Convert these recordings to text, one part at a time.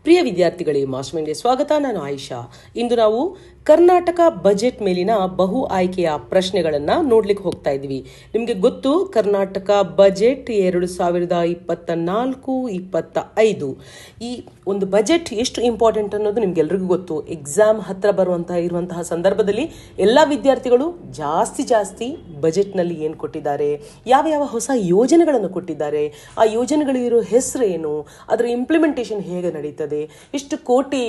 ಪ್ರಿಯ ವಿದ್ಯಾರ್ಥಿಗಳೇ, ಮಾಸ್ಟರ್ ಮೈಂಡ್ಗೆ ಸ್ವಾಗತ. ನಾನು ಆಯಿಷಾ. ಇಂದು ನಾವು ಕರ್ನಾಟಕ ಬಜೆಟ್ ಮೇಲಿನ ಬಹು ಆಯ್ಕೆಯ ಪ್ರಶ್ನೆಗಳನ್ನು ನೋಡ್ಲಿಕ್ಕೆ ಹೋಗ್ತಾ ಇದ್ವಿ. ನಿಮಗೆ ಗೊತ್ತು, ಕರ್ನಾಟಕ ಬಜೆಟ್ 2024-25 ಈ ಒಂದು ಬಜೆಟ್ ಎಷ್ಟು ಇಂಪಾರ್ಟೆಂಟ್ ಅನ್ನೋದು ನಿಮ್ಗೆಲ್ರಿಗೂ ಗೊತ್ತು. ಎಕ್ಸಾಮ್ ಹತ್ರ ಇರುವಂತಹ ಸಂದರ್ಭದಲ್ಲಿ ಎಲ್ಲ ವಿದ್ಯಾರ್ಥಿಗಳು ಜಾಸ್ತಿ ಬಜೆಟ್ನಲ್ಲಿ ಏನು ಕೊಟ್ಟಿದ್ದಾರೆ, ಯಾವ ಹೊಸ ಯೋಜನೆಗಳನ್ನು ಕೊಟ್ಟಿದ್ದಾರೆ, ಆ ಯೋಜನೆಗಳಿರೋ ಹೆಸರು ಏನು, ಅದರ ಇಂಪ್ಲಿಮೆಂಟೇಷನ್ ಹೇಗೆ ನಡೀತದೆ, ಎಷ್ಟು ಕೋಟಿ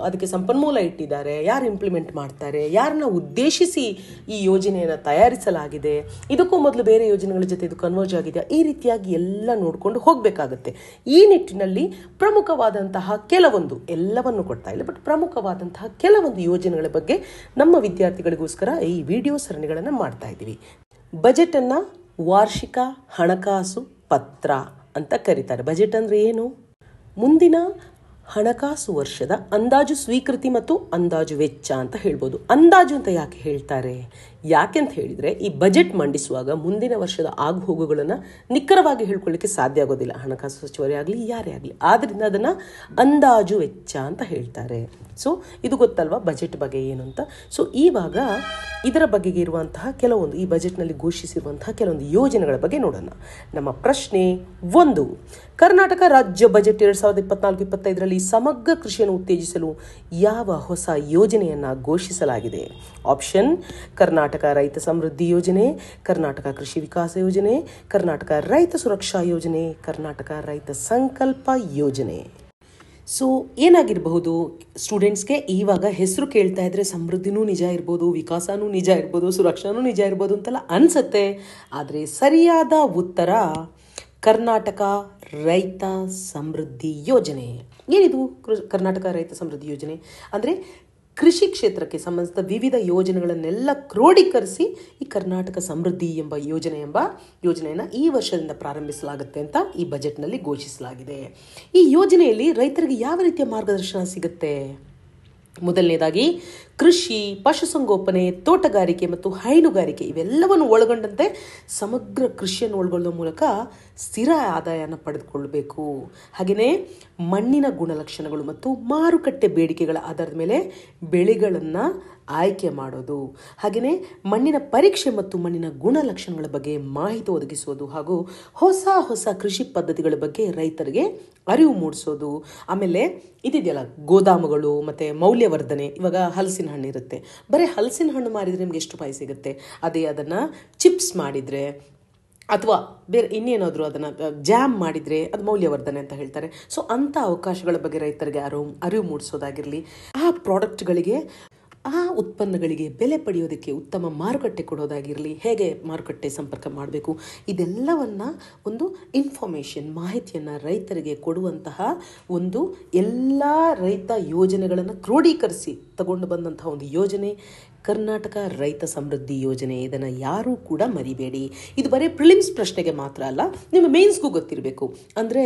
ಅದಕ್ಕೆ ಸಂಪನ್ಮೂಲ ಇಟ್ಟಿದ್ದಾರೆ, ಯಾರು ಇಂಪ್ಲಿಮೆಂಟ್ ಮಾಡ್ತಾರೆ, ಯಾರನ್ನ ಉದ್ದೇಶಿಸಿ ಈ ಯೋಜನೆಯನ್ನು ತಯಾರಿಸಲಾಗಿದೆ, ಇದಕ್ಕೂ ಮೊದಲು ಬೇರೆ ಯೋಜನೆಗಳ ಜೊತೆ ಇದು ಕನ್ವರ್ಜ್ ಆಗಿದೆ, ಈ ರೀತಿಯಾಗಿ ಎಲ್ಲ ನೋಡಿಕೊಂಡು ಹೋಗಬೇಕಾಗುತ್ತೆ. ಈ ನಿಟ್ಟಿನಲ್ಲಿ ಪ್ರಮುಖವಾದಂತಹ ಕೆಲವೊಂದು, ಎಲ್ಲವನ್ನು ಕೊಡ್ತಾ ಇಲ್ಲ, ಬಟ್ ಪ್ರಮುಖವಾದಂತಹ ಕೆಲವೊಂದು ಯೋಜನೆಗಳ ಬಗ್ಗೆ ನಮ್ಮ ವಿದ್ಯಾರ್ಥಿಗಳಿಗೋಸ್ಕರ ಈ ವಿಡಿಯೋ ಸರಣಿಗಳನ್ನು ಮಾಡ್ತಾ ಇದ್ದೀವಿ. ಬಜೆಟ್ ಅನ್ನ ವಾರ್ಷಿಕ ಹಣಕಾಸು ಪತ್ರ ಅಂತ ಕರೀತಾರೆ. ಬಜೆಟ್ ಅಂದ್ರೆ ಏನು? ಮುಂದಿನ ಹಣಕಾಸು ವರ್ಷದ ಅಂದಾಜು ಸ್ವೀಕೃತಿ ಮತ್ತು ಅಂದಾಜು ವೆಚ್ಚ ಅಂತ ಹೇಳ್ಬೋದು. ಅಂದಾಜು ಅಂತ ಯಾಕೆ ಹೇಳ್ತಾರೆ? ಯಾಕೆಂತ ಹೇಳಿದರೆ, ಈ ಬಜೆಟ್ ಮಂಡಿಸುವಾಗ ಮುಂದಿನ ವರ್ಷದ ಆಗುಹೋಗುಗಳನ್ನು ನಿಖರವಾಗಿ ಹೇಳ್ಕೊಳ್ಳಿಕ್ಕೆ ಸಾಧ್ಯ ಆಗೋದಿಲ್ಲ, ಹಣಕಾಸು ಸಚಿವರೇ ಆಗಲಿ ಯಾರೇ ಆಗಲಿ. ಆದ್ದರಿಂದ ಅದನ್ನು ಅಂದಾಜು ವೆಚ್ಚ ಅಂತ ಹೇಳ್ತಾರೆ. ಸೊ ಇದು ಗೊತ್ತಲ್ವಾ ಬಜೆಟ್ ಬಗ್ಗೆ ಏನು ಅಂತ. ಸೊ ಇವಾಗ ಇದರ ಬಗೆಗೆ ಇರುವಂತಹ ಕೆಲವೊಂದು, ಈ ಬಜೆಟ್ನಲ್ಲಿ ಘೋಷಿಸಿರುವಂತಹ ಕೆಲವೊಂದು ಯೋಜನೆಗಳ ಬಗ್ಗೆ ನೋಡೋಣ. ನಮ್ಮ ಪ್ರಶ್ನೆ 1, ಕರ್ನಾಟಕ ರಾಜ್ಯ ಬಜೆಟ್ 2024-25ರಲ್ಲಿ ಸಮಗ್ರ ಕೃಷಿಯನ್ನು ಉತ್ತೇಜಿಸಲು ಯಾವ ಹೊಸ ಯೋಜನೆಯನ್ನು ಘೋಷಿಸಲಾಗಿದೆ? ಆಪ್ಷನ್: ಕರ್ನಾಟಕ ರೈತ ಸಮೃದ್ಧಿ ಯೋಜನೆ, ಕರ್ನಾಟಕ ಕೃಷಿ ವಿಕಾಸ ಯೋಜನೆ, ಕರ್ನಾಟಕ ರೈತ ಸುರಕ್ಷಾ ಯೋಜನೆ, ಕರ್ನಾಟಕ ರೈತ ಸಂಕಲ್ಪ ಯೋಜನೆ. ಸೊ ಏನಾಗಿರಬಹುದು ಸ್ಟೂಡೆಂಟ್ಸ್ಗೆ? ಇವಾಗ ಹೆಸರು ಕೇಳ್ತಾ ಇದ್ರೆ ಸಮೃದ್ಧಿನೂ ನಿಜ ಇರ್ಬೋದು, ವಿಕಾಸನೂ ನಿಜ ಇರ್ಬೋದು, ಸುರಕ್ಷಾನೂ ನಿಜ ಇರ್ಬೋದು ಅಂತೆಲ್ಲ ಅನ್ಸುತ್ತೆ. ಆದರೆ ಸರಿಯಾದ ಉತ್ತರ ಕರ್ನಾಟಕ ರೈತ ಸಮೃದ್ಧಿ ಯೋಜನೆ. ಏನಿದು ಕರ್ನಾಟಕ ರೈತ ಸಮೃದ್ಧಿ ಯೋಜನೆ? ಅಂದರೆ ಕೃಷಿ ಕ್ಷೇತ್ರಕ್ಕೆ ಸಂಬಂಧಿಸಿದ ವಿವಿಧ ಯೋಜನೆಗಳನ್ನೆಲ್ಲ ಕ್ರೋಢೀಕರಿಸಿ ಈ ಕರ್ನಾಟಕ ಸಮೃದ್ಧಿ ಎಂಬ ಯೋಜನೆಯನ್ನು ಈ ವರ್ಷದಿಂದ ಪ್ರಾರಂಭಿಸಲಾಗುತ್ತೆ ಅಂತ ಈ ಬಜೆಟ್ನಲ್ಲಿ ಘೋಷಿಸಲಾಗಿದೆ. ಈ ಯೋಜನೆಯಲ್ಲಿ ರೈತರಿಗೆ ಯಾವ ರೀತಿಯ ಮಾರ್ಗದರ್ಶನ ಸಿಗುತ್ತೆ? ಮೊದಲನೇದಾಗಿ ಕೃಷಿ, ಪಶುಸಂಗೋಪನೆ, ತೋಟಗಾರಿಕೆ ಮತ್ತು ಹೈನುಗಾರಿಕೆ ಇವೆಲ್ಲವನ್ನು ಒಳಗೊಂಡಂತೆ ಸಮಗ್ರ ಕೃಷಿಯನ್ನು ಒಳಗೊಳ್ಳುವ ಮೂಲಕ ಸ್ಥಿರ ಆದಾಯನ ಪಡೆದುಕೊಳ್ಳಬೇಕು. ಹಾಗೆಯೇ ಮಣ್ಣಿನ ಗುಣಲಕ್ಷಣಗಳು ಮತ್ತು ಮಾರುಕಟ್ಟೆ ಬೇಡಿಕೆಗಳ ಆಧಾರದ ಮೇಲೆ ಬೆಳೆಗಳನ್ನು ಆಯ್ಕೆ ಮಾಡೋದು, ಹಾಗೆಯೇ ಮಣ್ಣಿನ ಪರೀಕ್ಷೆ ಮತ್ತು ಮಣ್ಣಿನ ಗುಣಲಕ್ಷಣಗಳ ಬಗ್ಗೆ ಮಾಹಿತಿ ಒದಗಿಸೋದು, ಹಾಗೂ ಹೊಸ ಕೃಷಿ ಪದ್ಧತಿಗಳ ಬಗ್ಗೆ ರೈತರಿಗೆ ಅರಿವು ಮೂಡಿಸೋದು. ಆಮೇಲೆ ಇದಿದೆಯಲ್ಲ, ಗೋದಾಮುಗಳು ಮತ್ತು ಮೌಲ್ಯವರ್ಧನೆ. ಇವಾಗ ಹಲಸಿನ ಹಣ್ಣು ಇರುತ್ತೆ, ಬರೀ ಹಲಸಿನ ಹಣ್ಣು ಮಾರಿದರೆ ನಿಮ್ಗೆ ಎಷ್ಟು ರೂಪಾಯಿ ಸಿಗುತ್ತೆ? ಅದೇ ಅದನ್ನು ಚಿಪ್ಸ್ ಮಾಡಿದರೆ ಅಥವಾ ಬೇರೆ ಇನ್ನೇನಾದರೂ ಅದನ್ನು ಜಾಮ್ ಮಾಡಿದರೆ ಅದು ಮೌಲ್ಯವರ್ಧನೆ ಅಂತ ಹೇಳ್ತಾರೆ. ಸೊ ಅಂಥ ಅವಕಾಶಗಳ ಬಗ್ಗೆ ರೈತರಿಗೆ ಅರಿವು ಮೂಡಿಸೋದಾಗಿರಲಿ, ಆ ಪ್ರಾಡಕ್ಟ್ಗಳಿಗೆ, ಆ ಉತ್ಪನ್ನಗಳಿಗೆ ಬೆಲೆ ಪಡೆಯೋದಕ್ಕೆ ಉತ್ತಮ ಮಾರುಕಟ್ಟೆ ಕೊಡೋದಾಗಿರಲಿ, ಹೇಗೆ ಮಾರುಕಟ್ಟೆ ಸಂಪರ್ಕ ಮಾಡಬೇಕು, ಇದೆಲ್ಲವನ್ನು ಒಂದು ಮಾಹಿತಿಯನ್ನು ರೈತರಿಗೆ ಕೊಡುವಂತಹ ಒಂದು ಎಲ್ಲ ರೈತ ಯೋಜನೆಗಳನ್ನು ಕ್ರೋಢೀಕರಿಸಿ ತಗೊಂಡು ಬಂದಂತಹ ಒಂದು ಯೋಜನೆ ಕರ್ನಾಟಕ ರೈತ ಸಮೃದ್ಧಿ ಯೋಜನೆ. ಇದನ್ನು ಯಾರೂ ಕೂಡ ಮರಿಬೇಡಿ. ಇದು ಬರೀ ಪ್ರಿಲಿಮ್ಸ್ ಪ್ರಶ್ನೆಗೆ ಮಾತ್ರ ಅಲ್ಲ, ನಿಮ್ಮ ಮೇನ್ಸ್ಗೂ ಗೊತ್ತಿರಬೇಕು. ಅಂದರೆ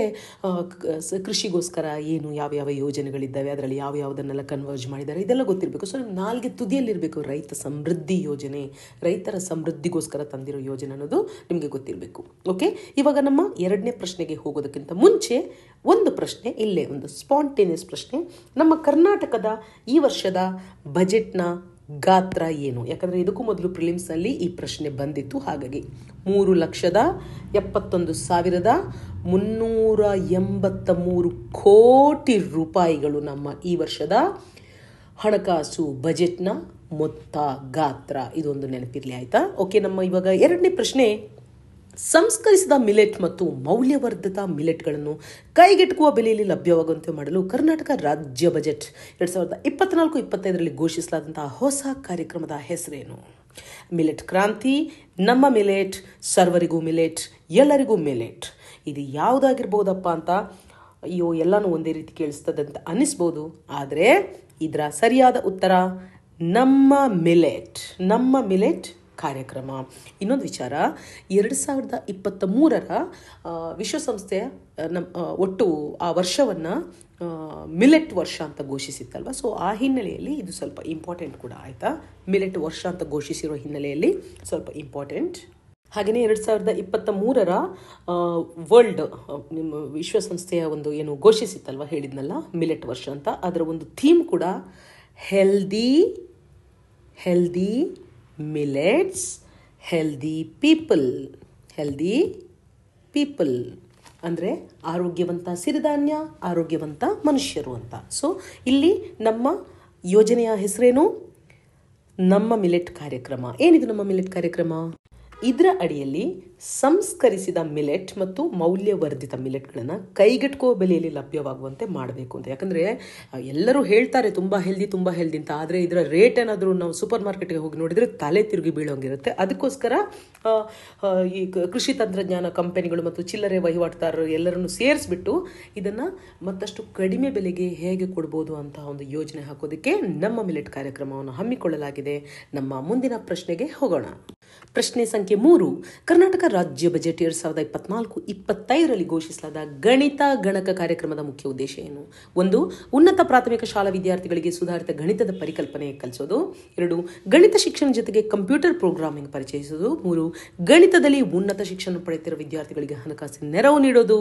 ಕೃಷಿಗೋಸ್ಕರ ಏನು ಯಾವ ಯೋಜನೆಗಳಿದ್ದಾವೆ, ಅದರಲ್ಲಿ ಯಾವುದನ್ನೆಲ್ಲ ಕನ್ವರ್ಜ್ ಮಾಡಿದ್ದಾರೆ, ಇದೆಲ್ಲ ಗೊತ್ತಿರಬೇಕು. ಸೊ ನಿಮ್ಮ ನಾಲ್ಗೆ ತುದಿಯಲ್ಲಿರಬೇಕು ರೈತ ಸಮೃದ್ಧಿ ಯೋಜನೆ, ರೈತರ ಸಮೃದ್ಧಿಗೋಸ್ಕರ ತಂದಿರೋ ಯೋಜನೆ ಅನ್ನೋದು ನಿಮಗೆ ಗೊತ್ತಿರಬೇಕು. ಓಕೆ, ಇವಾಗ ನಮ್ಮ ಎರಡನೇ ಪ್ರಶ್ನೆಗೆ ಹೋಗೋದಕ್ಕಿಂತ ಮುಂಚೆ ಒಂದು ಪ್ರಶ್ನೆ, ಇಲ್ಲೇ ಒಂದು ಸ್ಪಾಂಟೇನಿಯಸ್ ಪ್ರಶ್ನೆ. ನಮ್ಮ ಕರ್ನಾಟಕದ ಈ ವರ್ಷದ ಬಜೆಟ್ನ ಗಾತ್ರ ಏನು? ಯಾಕಂದರೆ ಇದಕ್ಕೂ ಮೊದಲು ಪ್ರಿಲಿಮ್ಸ್ನಲ್ಲಿ ಈ ಪ್ರಶ್ನೆ ಬಂದಿತ್ತು. ಹಾಗಾಗಿ 3,71,383 ಕೋಟಿ ರೂಪಾಯಿಗಳು ನಮ್ಮ ಈ ವರ್ಷದ ಹಣಕಾಸು ಬಜೆಟ್ನ ಮೊತ್ತ, ಗಾತ್ರ. ಇದೊಂದು ನೆನಪಿರಲಿ, ಆಯಿತಾ? ಓಕೆ, ನಮ್ಮ ಇವಾಗ ಎರಡನೇ ಪ್ರಶ್ನೆ. ಸಂಸ್ಕರಿಸಿದ ಮಿಲೆಟ್ ಮತ್ತು ಮೌಲ್ಯವರ್ಧಿತ ಮಿಲೆಟ್ಗಳನ್ನು ಕೈಗೆಟುಕುವ ಬೆಲೆಯಲ್ಲಿ ಲಭ್ಯವಾಗುವಂತೆ ಮಾಡಲು ಕರ್ನಾಟಕ ರಾಜ್ಯ ಬಜೆಟ್ 2024-25ರಲ್ಲಿ ಘೋಷಿಸಲಾದಂತಹ ಹೊಸ ಕಾರ್ಯಕ್ರಮದ ಹೆಸರೇನು? ಮಿಲೆಟ್ ಕ್ರಾಂತಿ, ನಮ್ಮ ಮಿಲೆಟ್, ಸರ್ವರಿಗೂ ಮಿಲೆಟ್, ಎಲ್ಲರಿಗೂ ಮಿಲೆಟ್. ಇದು ಯಾವುದಾಗಿರ್ಬೋದಪ್ಪ ಅಂತ ಅಯ್ಯೋ ಎಲ್ಲನೂ ಒಂದೇ ರೀತಿ ಕೇಳಿಸ್ತದೆ ಅಂತ ಅನ್ನಿಸ್ಬೋದು. ಆದರೆ ಇದರ ಸರಿಯಾದ ಉತ್ತರ ನಮ್ಮ ಮಿಲೆಟ್ ಕಾರ್ಯಕ್ರಮ. ಇನ್ನೊಂದು ವಿಚಾರ, 2023ರ ವಿಶ್ವಸಂಸ್ಥೆಯ ಒಟ್ಟು ಆ ವರ್ಷವನ್ನು ಮಿಲೆಟ್ ವರ್ಷ ಅಂತ ಘೋಷಿಸಿತ್ತಲ್ವ. ಸೊ ಆ ಹಿನ್ನೆಲೆಯಲ್ಲಿ ಇದು ಸ್ವಲ್ಪ ಇಂಪಾರ್ಟೆಂಟ್ ಕೂಡ, ಆಯಿತಾ? ಮಿಲೆಟ್ ವರ್ಷ ಅಂತ ಘೋಷಿಸಿರೋ ಹಿನ್ನೆಲೆಯಲ್ಲಿ ಸ್ವಲ್ಪ ಇಂಪಾರ್ಟೆಂಟ್. ಹಾಗೆಯೇ 2023ರ ವರ್ಲ್ಡ್ ನಿಮ್ಮ ವಿಶ್ವಸಂಸ್ಥೆಯ ಒಂದು ಏನು ಘೋಷಿಸಿತ್ತಲ್ವ, ಹೇಳಿದ್ನಲ್ಲ ಮಿಲೆಟ್ ವರ್ಷ ಅಂತ, ಅದರ ಒಂದು ಥೀಮ್ ಕೂಡ ಹೆಲ್ದಿ ಮಿಲೆಟ್ಸ್, ಹೆಲ್ದಿ ಪೀಪಲ್ ಅಂದರೆ ಆರೋಗ್ಯವಂತ ಸಿರಿಧಾನ್ಯ, ಆರೋಗ್ಯವಂತ ಮನುಷ್ಯರು ಅಂತ. ಸೊ ಇಲ್ಲಿ ನಮ್ಮ ಯೋಜನೆಯ ಹೆಸರೇನು? ನಮ್ಮ ಮಿಲೆಟ್ ಕಾರ್ಯಕ್ರಮ. ಏನಿದು ನಮ್ಮ ಮಿಲೆಟ್ ಕಾರ್ಯಕ್ರಮ? ಇದರ ಅಡಿಯಲ್ಲಿ ಸಂಸ್ಕರಿಸಿದ ಮಿಲೆಟ್ ಮತ್ತು ಮೌಲ್ಯವರ್ಧಿತ ಮಿಲೆಟ್ಗಳನ್ನು ಕೈಗೆಟುಕುವ ಬೆಲೆಯಲ್ಲಿ ಲಭ್ಯವಾಗುವಂತೆ ಮಾಡಬೇಕು ಅಂತ. ಯಾಕಂದರೆ ಎಲ್ಲರೂ ಹೇಳ್ತಾರೆ ತುಂಬ ಹೆಲ್ದಿ ಅಂತ, ಆದರೆ ಇದರ ರೇಟ್ ಏನಾದರೂ ನಾವು ಸೂಪರ್ ಮಾರ್ಕೆಟ್ಗೆ ಹೋಗಿ ನೋಡಿದರೆ ತಲೆ ತಿರುಗಿ ಬೀಳೋಂಗಿರುತ್ತೆ. ಅದಕ್ಕೋಸ್ಕರ ಈ ಕೃಷಿ ತಂತ್ರಜ್ಞಾನ ಕಂಪನಿಗಳು ಮತ್ತು ಚಿಲ್ಲರೆ ವಹಿವಾಟುದಾರರು ಎಲ್ಲರನ್ನು ಸೇರಿಸ್ಬಿಟ್ಟು ಇದನ್ನು ಮತ್ತಷ್ಟು ಕಡಿಮೆ ಬೆಲೆಗೆ ಹೇಗೆ ಕೊಡ್ಬೋದು ಅಂತ ಒಂದು ಯೋಜನೆ ಹಾಕೋದಕ್ಕೆ ನಮ್ಮ ಮಿಲೆಟ್ ಕಾರ್ಯಕ್ರಮವನ್ನು ಹಮ್ಮಿಕೊಳ್ಳಲಾಗಿದೆ. ನಮ್ಮ ಮುಂದಿನ ಪ್ರಶ್ನೆಗೆ ಹೋಗೋಣ. ಪ್ರಶ್ನೆ ಸಂಖ್ಯೆ 3. ಕರ್ನಾಟಕ ರಾಜ್ಯ ಬಜೆಟ್ 2024-25ರಲ್ಲಿ ಘೋಷಿಸಲಾದ ಗಣಿತ ಗಣಕ ಕಾರ್ಯಕ್ರಮದ ಮುಖ್ಯ ಉದ್ದೇಶ ಏನು? 1. ಉನ್ನತ ಪ್ರಾಥಮಿಕ ಶಾಲಾ ವಿದ್ಯಾರ್ಥಿಗಳಿಗೆ ಸುಧಾರಿತ ಗಣಿತದ ಪರಿಕಲ್ಪನೆ ಕಲಿಸೋದು. 2. ಗಣಿತ ಶಿಕ್ಷಣ ಜೊತೆಗೆ ಕಂಪ್ಯೂಟರ್ ಪ್ರೋಗ್ರಾಮಿಂಗ್ ಪರಿಚಯಿಸೋದು. 3. ಗಣಿತದಲ್ಲಿ ಉನ್ನತ ಶಿಕ್ಷಣ ಪಡೆಯುತ್ತಿರುವ ವಿದ್ಯಾರ್ಥಿಗಳಿಗೆ ಹಣಕಾಸಿನ ನೆರವು ನೀಡೋದು.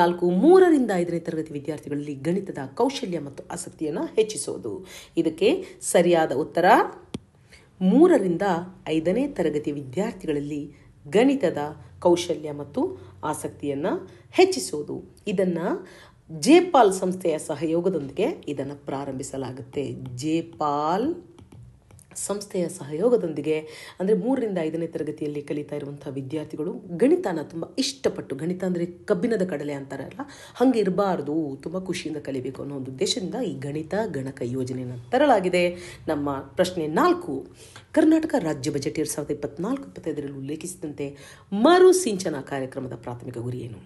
4. 3ರಿಂದ 5ನೇ ತರಗತಿ ವಿದ್ಯಾರ್ಥಿಗಳಲ್ಲಿ ಗಣಿತದ ಕೌಶಲ್ಯ ಮತ್ತು ಆಸಕ್ತಿಯನ್ನು ಹೆಚ್ಚಿಸೋದು. ಇದಕ್ಕೆ ಸರಿಯಾದ ಉತ್ತರ 3ರಿಂದ 5ನೇ ತರಗತಿ ವಿದ್ಯಾರ್ಥಿಗಳಲ್ಲಿ ಗಣಿತದ ಕೌಶಲ್ಯ ಮತ್ತು ಆಸಕ್ತಿಯನ್ನು ಹೆಚ್ಚಿಸೋದು. ಇದನ್ನು ಜೇಪಾಲ್ ಸಂಸ್ಥೆಯ ಸಹಯೋಗದೊಂದಿಗೆ ಇದನ್ನು ಪ್ರಾರಂಭಿಸಲಾಗುತ್ತೆ. ಜೇಪಾಲ್ ಸಂಸ್ಥೆಯ ಸಹಯೋಗದೊಂದಿಗೆ, ಅಂದರೆ 3ರಿಂದ 5ನೇ ತರಗತಿಯಲ್ಲಿ ಕಲಿತಾ ಇರುವಂಥ ವಿದ್ಯಾರ್ಥಿಗಳು ಗಣಿತನ ತುಂಬ ಇಷ್ಟಪಟ್ಟು, ಗಣಿತ ಅಂದರೆ ಕಬ್ಬಿಣದ ಕಡಲೆ ಅಂತಾರಲ್ಲ, ಹಾಗೆ ಇರಬಾರ್ದು, ತುಂಬ ಖುಷಿಯಿಂದ ಕಲಿಬೇಕು ಅನ್ನೋ ಒಂದು ಉದ್ದೇಶದಿಂದ ಈ ಗಣಿತ ಗಣಕ ಯೋಜನೆಯನ್ನು ತರಲಾಗಿದೆ. ನಮ್ಮ ಪ್ರಶ್ನೆ 4. ಕರ್ನಾಟಕ ರಾಜ್ಯ ಬಜೆಟ್ 2024-25ರಲ್ಲಿ ಉಲ್ಲೇಖಿಸಿದಂತೆ ಮರು ಸಿಂಚನ ಕಾರ್ಯಕ್ರಮದ ಪ್ರಾಥಮಿಕ ಗುರಿ ಏನು?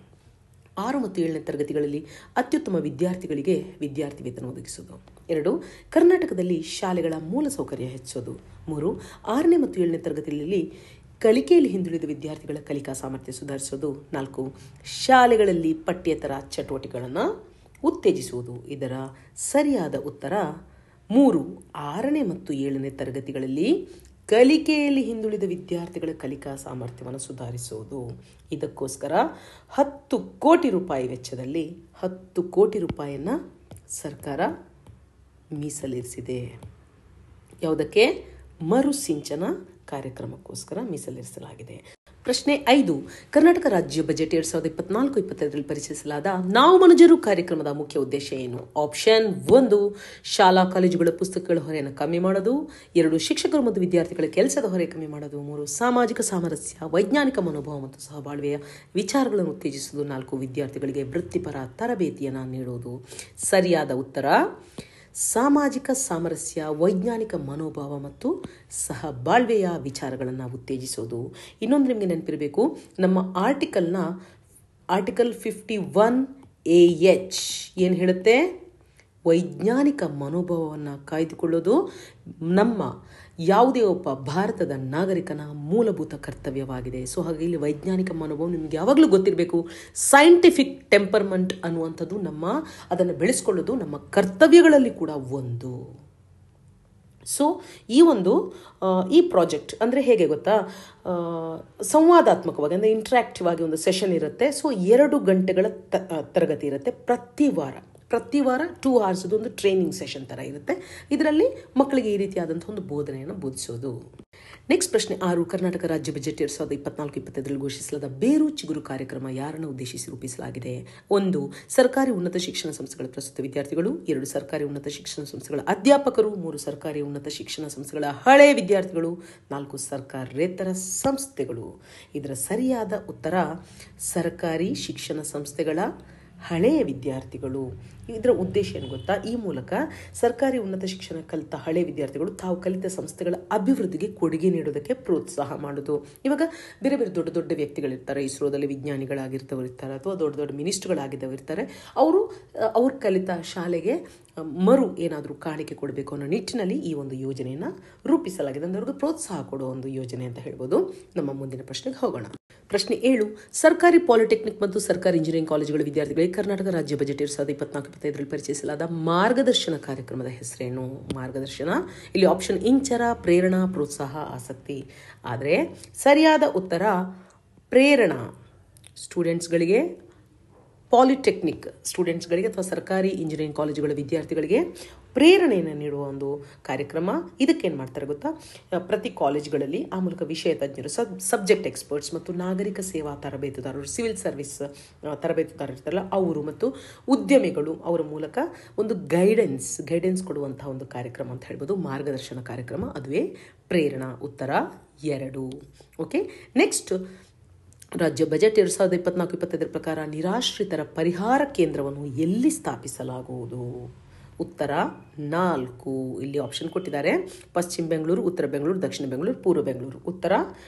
6 ಮತ್ತು 7ನೇ ತರಗತಿಗಳಲ್ಲಿ ಅತ್ಯುತ್ತಮ ವಿದ್ಯಾರ್ಥಿಗಳಿಗೆ ವಿದ್ಯಾರ್ಥಿ ವೇತನ ಒದಗಿಸೋದು. 2. ಕರ್ನಾಟಕದಲ್ಲಿ ಶಾಲೆಗಳ ಮೂಲಸೌಕರ್ಯ ಹೆಚ್ಚಿಸೋದು. 3. 6ನೇ ಮತ್ತು 7ನೇ ತರಗತಿಯಲ್ಲಿ ಕಲಿಕೆಯಲ್ಲಿ ಹಿಂದುಳಿದ ವಿದ್ಯಾರ್ಥಿಗಳ ಕಲಿಕಾ ಸಾಮರ್ಥ್ಯ ಸುಧಾರಿಸೋದು. 4. ಶಾಲೆಗಳಲ್ಲಿ ಪಠ್ಯೇತರ ಚಟುವಟಿಕೆಗಳನ್ನು ಉತ್ತೇಜಿಸುವುದು. ಇದರ ಸರಿಯಾದ ಉತ್ತರ 3. 6ನೇ ಮತ್ತು 7ನೇ ತರಗತಿಗಳಲ್ಲಿ ಕಲಿಕೆಯಲ್ಲಿ ಹಿಂದುಳಿದ ವಿದ್ಯಾರ್ಥಿಗಳ ಕಲಿಕಾ ಸಾಮರ್ಥ್ಯವನ್ನು ಸುಧಾರಿಸುವುದು. ಇದಕ್ಕೋಸ್ಕರ 10 ಕೋಟಿ ರೂಪಾಯಿ ವೆಚ್ಚದಲ್ಲಿ 10 ಕೋಟಿ ರೂಪಾಯಿಯನ್ನು ಸರ್ಕಾರ ಮೀಸಲಿರಿಸಿದೆ. ಯಾವುದಕ್ಕೆ? ಮರುಸಿಂಚನ ಕಾರ್ಯಕ್ರಮಕ್ಕೋಸ್ಕರ ಮೀಸಲಿರಿಸಲಾಗಿದೆ. ಪ್ರಶ್ನೆ 5. ಕರ್ನಾಟಕ ರಾಜ್ಯ ಬಜೆಟ್ 2024-25ರಲ್ಲಿ ಪರಿಚಯಿಸಲಾದ ನಾವು ಮನುಜರು ಕಾರ್ಯಕ್ರಮದ ಮುಖ್ಯ ಉದ್ದೇಶ ಏನು? ಆಪ್ಷನ್ 1. ಶಾಲಾ ಕಾಲೇಜುಗಳ ಪುಸ್ತಕಗಳ ಹೊರೆಯನ್ನು ಕಮ್ಮಿ ಮಾಡೋದು. 2. ಶಿಕ್ಷಕರು ಮತ್ತು ವಿದ್ಯಾರ್ಥಿಗಳ ಕೆಲಸದ ಹೊರೆ ಕಮ್ಮಿ ಮಾಡೋದು. 3. ಸಾಮಾಜಿಕ ಸಾಮರಸ್ಯ, ವೈಜ್ಞಾನಿಕ ಮನೋಭಾವ ಮತ್ತು ಸಹಬಾಳ್ವೆಯ ವಿಚಾರಗಳನ್ನು ಉತ್ತೇಜಿಸುವುದು. 4. ವಿದ್ಯಾರ್ಥಿಗಳಿಗೆ ವೃತ್ತಿಪರ ತರಬೇತಿಯನ್ನು ನೀಡುವುದು. ಸರಿಯಾದ ಉತ್ತರ ಸಾಮಾಜಿಕ ಸಾಮರಸ್ಯ, ವೈಜ್ಞಾನಿಕ ಮನೋಭಾವ ಮತ್ತು ಸಹಬಾಳ್ವೆಯ ವಿಚಾರಗಳನ್ನು ಉತ್ತೇಜಿಸೋದು. ಇನ್ನೊಂದು ನಿಮಗೆ ನೆನಪಿರಬೇಕು, ನಮ್ಮ ಆರ್ಟಿಕಲ್ 51AH ಏನು ಹೇಳುತ್ತೆ? ವೈಜ್ಞಾನಿಕ ಮನೋಭಾವವನ್ನು ಕಾಯ್ದುಕೊಳ್ಳೋದು ನಮ್ಮ ಯಾವುದೇ ಒಬ್ಬ ಭಾರತದ ನಾಗರಿಕನ ಮೂಲಭೂತ ಕರ್ತವ್ಯವಾಗಿದೆ. ಸೊ ಹಾಗೆ ಇಲ್ಲಿ ವೈಜ್ಞಾನಿಕ ಮನೋಭಾವ ನಿಮಗೆ ಯಾವಾಗಲೂ ಗೊತ್ತಿರಬೇಕು. ಸೈಂಟಿಫಿಕ್ ಟೆಂಪರ್ಮೆಂಟ್ ಅನ್ನುವಂಥದ್ದು ಅದನ್ನು ಬೆಳೆಸ್ಕೊಳ್ಳೋದು ನಮ್ಮ ಕರ್ತವ್ಯಗಳಲ್ಲಿ ಕೂಡ ಒಂದು. ಸೊ ಈ ಪ್ರಾಜೆಕ್ಟ್ ಅಂದರೆ ಹೇಗೆ ಗೊತ್ತಾ, ಸಂವಾದಾತ್ಮಕವಾಗಿ ಅಂದರೆ ಇಂಟ್ರಾಕ್ಟಿವ್ ಆಗಿ ಒಂದು ಸೆಷನ್ ಇರುತ್ತೆ. ಸೊ 2 ಗಂಟೆಗಳ ತರಗತಿ ಇರುತ್ತೆ ಪ್ರತಿ ವಾರ 2 hours ಒಂದು ಟ್ರೈನಿಂಗ್ ಸೆಷನ್ ಥರ ಇರುತ್ತೆ. ಇದರಲ್ಲಿ ಮಕ್ಕಳಿಗೆ ಈ ರೀತಿಯಾದಂಥ ಒಂದು ಬೋಧನೆಯನ್ನು ಬೋಧಿಸೋದು. ನೆಕ್ಸ್ಟ್ ಪ್ರಶ್ನೆ 6. ಕರ್ನಾಟಕ ರಾಜ್ಯ ಬಜೆಟ್ 2024-25ರಲ್ಲಿ ಘೋಷಿಸಲಾದ ಬೇರು ಚಿಗುರು ಕಾರ್ಯಕ್ರಮ ಯಾರನ್ನು ಉದ್ದೇಶಿಸಿ ರೂಪಿಸಲಾಗಿದೆ? 1. ಸರ್ಕಾರಿ ಉನ್ನತ ಶಿಕ್ಷಣ ಸಂಸ್ಥೆಗಳ ಪ್ರಸ್ತುತ ವಿದ್ಯಾರ್ಥಿಗಳು. 2. ಸರ್ಕಾರಿ ಉನ್ನತ ಶಿಕ್ಷಣ ಸಂಸ್ಥೆಗಳ ಅಧ್ಯಾಪಕರು. 3. ಸರ್ಕಾರಿ ಉನ್ನತ ಶಿಕ್ಷಣ ಸಂಸ್ಥೆಗಳ ಹಳೆಯ ವಿದ್ಯಾರ್ಥಿಗಳು. 4. ಸರ್ಕಾರೇತರ ಸಂಸ್ಥೆಗಳು. ಇದರ ಸರಿಯಾದ ಉತ್ತರ ಸರ್ಕಾರಿ ಶಿಕ್ಷಣ ಸಂಸ್ಥೆಗಳ ಹಳೆಯ ವಿದ್ಯಾರ್ಥಿಗಳು. ಇದರ ಉದ್ದೇಶ ಏನು ಗೊತ್ತಾ? ಈ ಮೂಲಕ ಸರ್ಕಾರಿ ಉನ್ನತ ಶಿಕ್ಷಣ ಕಲಿತ ಹಳೆ ವಿದ್ಯಾರ್ಥಿಗಳು ತಾವು ಕಲಿತ ಸಂಸ್ಥೆಗಳ ಅಭಿವೃದ್ಧಿಗೆ ಕೊಡುಗೆ ನೀಡೋದಕ್ಕೆ ಪ್ರೋತ್ಸಾಹ ಮಾಡೋದು. ಇವಾಗ ಬೇರೆ ಬೇರೆ ದೊಡ್ಡ ದೊಡ್ಡ ವ್ಯಕ್ತಿಗಳಿರ್ತಾರೆ, ಇಸ್ರೋದಲ್ಲಿ ವಿಜ್ಞಾನಿಗಳಾಗಿರ್ತವ್ರು ಇರ್ತಾರೆ, ಅಥವಾ ದೊಡ್ಡ ದೊಡ್ಡ ಮಿನಿಸ್ಟ್ರುಗಳಾಗಿದ್ದವರು ಇರ್ತಾರೆ. ಅವ್ರು ಕಲಿತ ಶಾಲೆಗೆ ಏನಾದರೂ ಕಾಣಿಕೆ ಕೊಡಬೇಕು ಅನ್ನೋ ನಿಟ್ಟಿನಲ್ಲಿ ಈ ಒಂದು ಯೋಜನೆಯನ್ನು ರೂಪಿಸಲಾಗಿದೆ. ಅಂದರೆ ಅವ್ರಿಗೆ ಪ್ರೋತ್ಸಾಹ ಕೊಡೋ ಒಂದು ಯೋಜನೆ ಅಂತ ಹೇಳ್ಬೋದು. ನಮ್ಮ ಮುಂದಿನ ಪ್ರಶ್ನೆಗೆ ಹೋಗೋಣ. ಪ್ರಶ್ನೆ 7. ಸರ್ಕಾರಿ ಪಾಲಿಟೆಕ್ನಿಕ್ ಮತ್ತು ಸರ್ಕಾರಿ ಇಂಜಿನಿಯರಿಂಗ್ ಕಾಲೇಜುಗಳ ವಿದ್ಯಾರ್ಥಿಗಳಿಗೆ ಕರ್ನಾಟಕ ರಾಜ್ಯ ಬಜೆಟ್ 2024-25ರಲ್ಲಿ ಪರಿಚಯಿಸಲಾದ ಮಾರ್ಗದರ್ಶನ ಕಾರ್ಯಕ್ರಮದ ಹೆಸರೇನು? ಮಾರ್ಗದರ್ಶನ ಇಲ್ಲಿ ಆಪ್ಷನ್ ಇಂಚರ, ಪ್ರೇರಣಾ, ಪ್ರೋತ್ಸಾಹ, ಆಸಕ್ತಿ. ಆದರೆ ಸರಿಯಾದ ಉತ್ತರ ಪ್ರೇರಣಾ ಸ್ಟೂಡೆಂಟ್ಸ್ಗಳಿಗೆ, ಪಾಲಿಟೆಕ್ನಿಕ್ ಸ್ಟೂಡೆಂಟ್ಸ್ಗಳಿಗೆ ಅಥವಾ ಸರ್ಕಾರಿ ಇಂಜಿನಿಯರಿಂಗ್ ಕಾಲೇಜುಗಳ ವಿದ್ಯಾರ್ಥಿಗಳಿಗೆ ಪ್ರೇರಣೆಯನ್ನು ನೀಡುವ ಒಂದು ಕಾರ್ಯಕ್ರಮ. ಇದಕ್ಕೇನು ಮಾಡ್ತಾರೆ ಗೊತ್ತಾ, ಪ್ರತಿ ಕಾಲೇಜ್ಗಳಲ್ಲಿ ಆ ಮೂಲಕ ವಿಷಯ ತಜ್ಞರು, ಸಬ್ಜೆಕ್ಟ್ ಎಕ್ಸ್ಪರ್ಟ್ಸ್ ಮತ್ತು ನಾಗರಿಕ ಸೇವಾ ತರಬೇತುದಾರರು, ಸಿವಿಲ್ ಸರ್ವಿಸ್ ತರಬೇತುದಾರರು ಇರ್ತಾರಲ್ಲ ಅವರು ಮತ್ತು ಉದ್ಯಮಿಗಳು ಅವರ ಮೂಲಕ ಒಂದು ಗೈಡೆನ್ಸ್ ಕೊಡುವಂತಹ ಒಂದು ಕಾರ್ಯಕ್ರಮ ಅಂತ ಹೇಳ್ಬೋದು, ಮಾರ್ಗದರ್ಶನ ಕಾರ್ಯಕ್ರಮ. ಅದುವೇ ಪ್ರೇರಣಾ. ಉತ್ತರ 2. ಓಕೆ. ನೆಕ್ಸ್ಟ್, ರಾಜ್ಯ ಬಜೆಟ್ 2024-25 ಪ್ರಕಾರ ನಿರಾಶ್ರಿತರ ಪರಿಹಾರ ಕೇಂದ್ರವನ್ನು ಎಲ್ಲಿ ಸ್ಥಾಪಿಸಲಾಗುವುದು? ಉತ್ತರ 4. ಇಲ್ಲಿ ಆಪ್ಷನ್ ಕೊಟ್ಟಿದ್ದಾರೆ: ಪಶ್ಚಿಮ ಬೆಂಗಳೂರು, ಉತ್ತರ ಬೆಂಗಳೂರು, ದಕ್ಷಿಣ ಬೆಂಗಳೂರು, ಪೂರ್ವ ಬೆಂಗಳೂರು. ಉತ್ತರ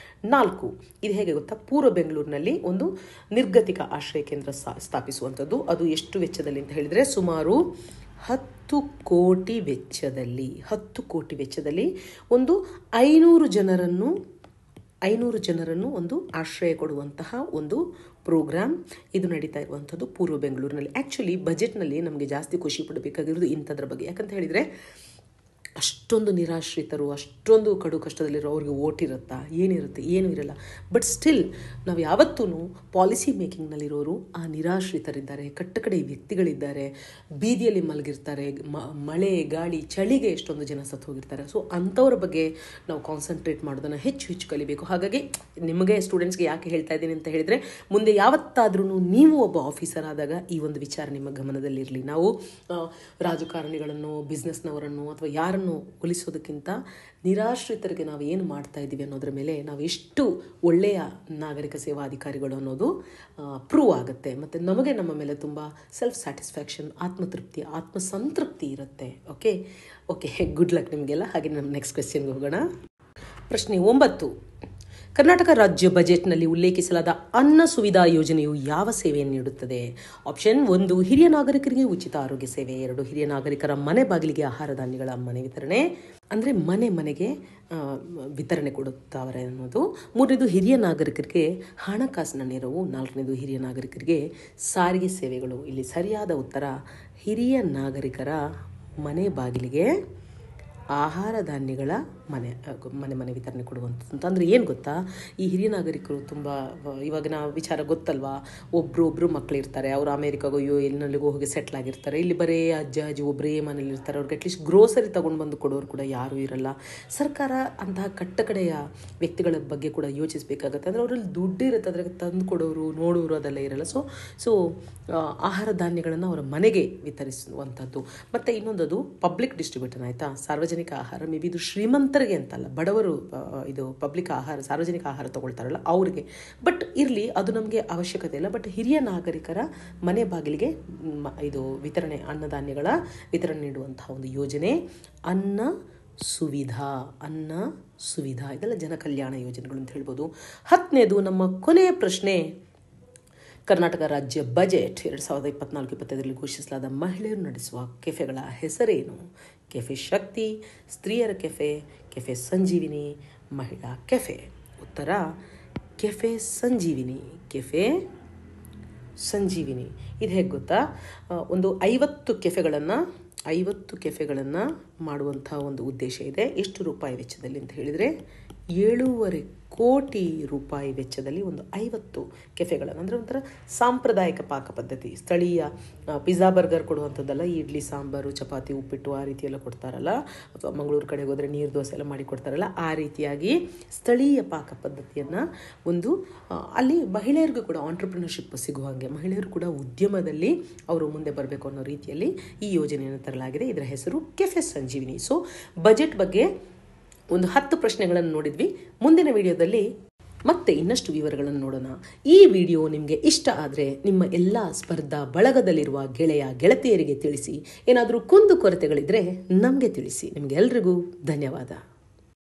4. ಇದು ಹೇಗೆ ಗೊತ್ತಾ, ಪೂರ್ವ ಬೆಂಗಳೂರಿನಲ್ಲಿ ಒಂದು ನಿರ್ಗತಿಕ ಆಶ್ರಯ ಕೇಂದ್ರ ಸ್ಥಾಪಿಸುವಂಥದ್ದು. ಅದು ಎಷ್ಟು ವೆಚ್ಚದಲ್ಲಿ ಅಂತ ಹೇಳಿದರೆ ಸುಮಾರು 10 ಕೋಟಿ ವೆಚ್ಚದಲ್ಲಿ ಒಂದು 500 ಜನರನ್ನು ಒಂದು ಆಶ್ರಯ ಕೊಡುವಂತಹ ಒಂದು ಪ್ರೋಗ್ರಾಮ್ ಇದು ನಡೀತಾ ಇರುವಂಥದ್ದು ಪೂರ್ವ ಬೆಂಗಳೂರಿನಲ್ಲಿ. ಆ್ಯಕ್ಚುಲಿ ಬಜೆಟ್ನಲ್ಲಿ ನಮಗೆ ಜಾಸ್ತಿ ಖುಷಿ ಪಡಬೇಕಾಗಿರೋದು ಇಂಥದ್ರ ಬಗ್ಗೆ. ಯಾಕಂತ ಹೇಳಿದರೆ ಅಷ್ಟೊಂದು ನಿರಾಶ್ರಿತರು, ಅಷ್ಟೊಂದು ಕಡು ಕಷ್ಟದಲ್ಲಿರೋ ಅವ್ರಿಗೆ ಓಟ್ ಇರುತ್ತಾ, ಏನಿರುತ್ತೆ, ಏನೂ ಇರಲ್ಲ. ಬಟ್ ಸ್ಟಿಲ್ ನಾವು ಯಾವತ್ತೂ ಪಾಲಿಸಿ ಮೇಕಿಂಗ್ನಲ್ಲಿರೋರು ಆ ನಿರಾಶ್ರಿತರಿದ್ದಾರೆ, ಕಟ್ಟಕಡೆ ವ್ಯಕ್ತಿಗಳಿದ್ದಾರೆ, ಬೀದಿಯಲ್ಲಿ ಮಲಗಿರ್ತಾರೆ, ಮಳೆ ಗಾಳಿ ಚಳಿಗೆ ಎಷ್ಟೊಂದು ಜನ ಸತ್ತು ಹೋಗಿರ್ತಾರೆ. ಸೊ ಅಂಥವ್ರ ಬಗ್ಗೆ ನಾವು ಕಾನ್ಸಂಟ್ರೇಟ್ ಮಾಡೋದನ್ನು ಹೆಚ್ಚು ಕಲಿಬೇಕು. ಹಾಗಾಗಿ ನಿಮಗೆ ಸ್ಟೂಡೆಂಟ್ಸ್ಗೆ ಯಾಕೆ ಹೇಳ್ತಾ ಇದ್ದೀನಿ ಅಂತ ಹೇಳಿದರೆ, ಮುಂದೆ ಯಾವತ್ತಾದ್ರೂ ನೀವು ಒಬ್ಬ ಆಫೀಸರ್ ಆದಾಗ ಈ ಒಂದು ವಿಚಾರ ನಿಮ್ಮ ಗಮನದಲ್ಲಿರಲಿ. ನಾವು ರಾಜಕಾರಣಿಗಳನ್ನು, ಬಿಸ್ನೆಸ್ನವರನ್ನು ಅಥವಾ ಯಾರನ್ನು ಒಲಿಸೋದಕ್ಕಿಂತ ನಿರಾಶ್ರಿತರಿಗೆ ನಾವು ಏನು ಮಾಡ್ತಾ ಇದ್ದೀವಿ ಅನ್ನೋದ್ರ ಮೇಲೆ ನಾವು ಎಷ್ಟು ಒಳ್ಳೆಯ ನಾಗರಿಕ ಸೇವಾ ಅಧಿಕಾರಿಗಳು ಅನ್ನೋದು ಪ್ರೂವ್ ಆಗುತ್ತೆ. ಮತ್ತು ನಮಗೆ ನಮ್ಮ ಮೇಲೆ ತುಂಬ ಸೆಲ್ಫ್ ಸ್ಯಾಟಿಸ್ಫ್ಯಾಕ್ಷನ್, ಆತ್ಮತೃಪ್ತಿ, ಆತ್ಮಸಂತೃಪ್ತಿ ಇರುತ್ತೆ. ಓಕೆ, ಗುಡ್ ಲಕ್ ನಿಮಗೆಲ್ಲ. ಹಾಗೆ ನಮ್ಮ ನೆಕ್ಸ್ಟ್ ಕ್ವೆಶ್ಚನ್ಗೆ ಹೋಗೋಣ. ಪ್ರಶ್ನೆ 9. ಕರ್ನಾಟಕ ರಾಜ್ಯ ಬಜೆಟ್ನಲ್ಲಿ ಉಲ್ಲೇಖಿಸಲಾದ ಅನ್ನ ಸುವಿಧಾ ಯೋಜನೆಯು ಯಾವ ಸೇವೆಯನ್ನು ನೀಡುತ್ತದೆ? ಆಪ್ಷನ್ 1 ಹಿರಿಯ ನಾಗರಿಕರಿಗೆ ಉಚಿತ ಆರೋಗ್ಯ ಸೇವೆ, 2 ಹಿರಿಯ ನಾಗರಿಕರ ಮನೆ ಬಾಗಿಲಿಗೆ ಆಹಾರ ಧಾನ್ಯಗಳ ಮನೆ ವಿತರಣೆ, ಅಂದರೆ ಮನೆಗೆ ವಿತರಣೆ ಕೊಡುತ್ತಾರೆ ಅನ್ನೋದು, 3ನೇದು ಹಿರಿಯ ನಾಗರಿಕರಿಗೆ ಹಣಕಾಸಿನ ನೆರವು, 4ನೇದು ಹಿರಿಯ ನಾಗರಿಕರಿಗೆ ಸಾರಿಗೆ ಸೇವೆಗಳು. ಇಲ್ಲಿ ಸರಿಯಾದ ಉತ್ತರ ಹಿರಿಯ ನಾಗರಿಕರ ಮನೆ ಬಾಗಿಲಿಗೆ ಆಹಾರ ಧಾನ್ಯಗಳ ಮನೆ ವಿತರಣೆ ಕೊಡುವಂಥದ್ದು. ಅಂದರೆ ಏನು ಗೊತ್ತಾ, ಈ ಹಿರಿಯ ನಾಗರಿಕರು ತುಂಬ ಇವಾಗಿನ ವಿಚಾರ ಗೊತ್ತಲ್ವಾ, ಒಬ್ಬರು ಮಕ್ಕಳಿರ್ತಾರೆ, ಅವರು ಅಮೇರಿಕಾಗೋ ಎಲ್ಲಿನಲ್ಲಿಗೋ ಹೋಗಿ ಸೆಟ್ಲ್ ಆಗಿರ್ತಾರೆ, ಇಲ್ಲಿ ಬರೀ ಅಜ್ಜಿ ಒಬ್ಬರೇ ಮನೇಲಿರ್ತಾರೆ, ಅವ್ರಿಗೆ ಅಟ್ಲೀಸ್ಟ್ ಗ್ರೋಸರಿ ತೊಗೊಂಡು ಬಂದು ಕೊಡೋರು ಕೂಡ ಯಾರೂ ಇರಲ್ಲ. ಸರ್ಕಾರ ಅಂತಹ ಕಟ್ಟಕಡೆಯ ವ್ಯಕ್ತಿಗಳ ಬಗ್ಗೆ ಕೂಡ ಯೋಚಿಸಬೇಕಾಗತ್ತೆ. ಅಂದರೆ ಅವರಲ್ಲಿ ದುಡ್ಡು ಇರುತ್ತೆ, ಅದ್ರಾಗ ತಂದು ಕೊಡೋರು, ನೋಡೋರು ಅದೆಲ್ಲ ಇರಲ್ಲ. ಸೊ ಆಹಾರ ಧಾನ್ಯಗಳನ್ನು ಅವರ ಮನೆಗೆ ವಿತರಿಸುವಂಥದ್ದು. ಮತ್ತು ಇನ್ನೊಂದು ಪಬ್ಲಿಕ್ ಡಿಸ್ಟ್ರಿಬ್ಯೂಟರ್, ಆಯಿತಾ, ಸಾರ್ವಜನಿಕ ಆಹಾರ. ಮೇ ಬಿ ಇದು ಶ್ರೀಮಂತರಿಗೆ ಅಂತಲ್ಲ, ಬಡವರು ಇದು ಪಬ್ಲಿಕ್ ಆಹಾರ, ಸಾರ್ವಜನಿಕ ಆಹಾರ ತಗೊಳ್ತಾರಲ್ಲ ಅವ್ರಿಗೆ. ಬಟ್ ಇರಲಿ, ಅದು ನಮಗೆ ಅವಶ್ಯಕತೆ ಇಲ್ಲ. ಬಟ್ ಹಿರಿಯ ನಾಗರಿಕರ ಮನೆ ಬಾಗಿಲಿಗೆ ಇದು ವಿತರಣೆ, ಅನ್ನಧಾನ್ಯಗಳ ವಿತರಣೆ ನೀಡುವಂತಹ ಒಂದು ಯೋಜನೆ ಅನ್ನ ಸುವಿಧಾ. ಇದೆಲ್ಲ ಜನ ಕಲ್ಯಾಣ ಯೋಜನೆಗಳು ಅಂತ ಹೇಳ್ಬೋದು. 10ನೇದು ನಮ್ಮ ಕೊನೆಯ ಪ್ರಶ್ನೆ. ಕರ್ನಾಟಕ ರಾಜ್ಯ ಬಜೆಟ್ 2024-25 ಘೋಷಿಸಲಾದ ಮಹಿಳೆಯರು ನಡೆಸುವ ಕೆಫೆಗಳ ಹೆಸರೇನು? ಕೆಫೆ ಶಕ್ತಿ, ಸ್ತ್ರೀಯರ ಕೆಫೆ, ಕೆಫೆ ಸಂಜೀವಿನಿ, ಮಹಿಳಾ ಕೆಫೆ. ಉತ್ತರ ಕೆಫೆ ಸಂಜೀವಿನಿ. ಇದು ಹೇಗೆ ಗೊತ್ತಾ, ಒಂದು 50 ಕೆಫೆಗಳನ್ನು ಮಾಡುವಂಥ ಒಂದು ಉದ್ದೇಶ ಇದೆ. ಎಷ್ಟು ರೂಪಾಯಿ ವೆಚ್ಚದಲ್ಲಿ ಅಂತ ಹೇಳಿದರೆ 7.5 ಕೋಟಿ ರೂಪಾಯಿ ವೆಚ್ಚದಲ್ಲಿ ಒಂದು 50 ಕೆಫೆಗಳನ್ನು, ಅಂದರೆ ಒಂಥರ ಸಾಂಪ್ರದಾಯಿಕ ಪಾಕ ಪದ್ಧತಿ, ಸ್ಥಳೀಯ ಪಿಜ್ಜಾ ಬರ್ಗರ್ ಕೊಡುವಂಥದ್ದಲ್ಲ, ಇಡ್ಲಿ ಸಾಂಬಾರು ಚಪಾತಿ ಉಪ್ಪಿಟ್ಟು ಆ ರೀತಿಯೆಲ್ಲ ಕೊಡ್ತಾರಲ್ಲ, ಅಥವಾ ಮಂಗಳೂರು ಕಡೆಗೆ ಹೋದರೆ ನೀರು ದೋಸೆ ಎಲ್ಲ ಮಾಡಿ ಕೊಡ್ತಾರಲ್ಲ, ಆ ರೀತಿಯಾಗಿ ಸ್ಥಳೀಯ ಪಾಕ ಪದ್ಧತಿಯನ್ನು ಒಂದು ಅಲ್ಲಿ ಮಹಿಳೆಯರಿಗೂ ಕೂಡ ಆಂಟ್ರಪ್ರಿನರ್ಶಿಪ್ ಸಿಗುವಂಗೆ, ಮಹಿಳೆಯರು ಕೂಡ ಉದ್ಯಮದಲ್ಲಿ ಅವರು ಮುಂದೆ ಬರಬೇಕು ಅನ್ನೋ ರೀತಿಯಲ್ಲಿ ಈ ಯೋಜನೆಯನ್ನು ತರಲಾಗಿದೆ. ಇದರ ಹೆಸರು ಕೆಫೆ ಸಂಜೀವಿನಿ. ಸೊ ಬಜೆಟ್ ಬಗ್ಗೆ ಒಂದು 10 ಪ್ರಶ್ನೆಗಳನ್ನು ನೋಡಿದ್ವಿ. ಮುಂದಿನ ವಿಡಿಯೋದಲ್ಲಿ ಮತ್ತೆ ಇನ್ನಷ್ಟು ವಿವರಗಳನ್ನು ನೋಡೋಣ. ಈ ವಿಡಿಯೋ ನಿಮಗೆ ಇಷ್ಟ ಆದರೆ ನಿಮ್ಮ ಎಲ್ಲ ಸ್ಪರ್ಧಾ ಬಳಗದಲ್ಲಿರುವ ಗೆಳತಿಯರಿಗೆ ತಿಳಿಸಿ. ಏನಾದರೂ ಕುಂದು ಕೊರತೆಗಳಿದ್ದರೆ ನಮಗೆ ತಿಳಿಸಿ. ನಿಮಗೆಲ್ರಿಗೂ ಧನ್ಯವಾದ.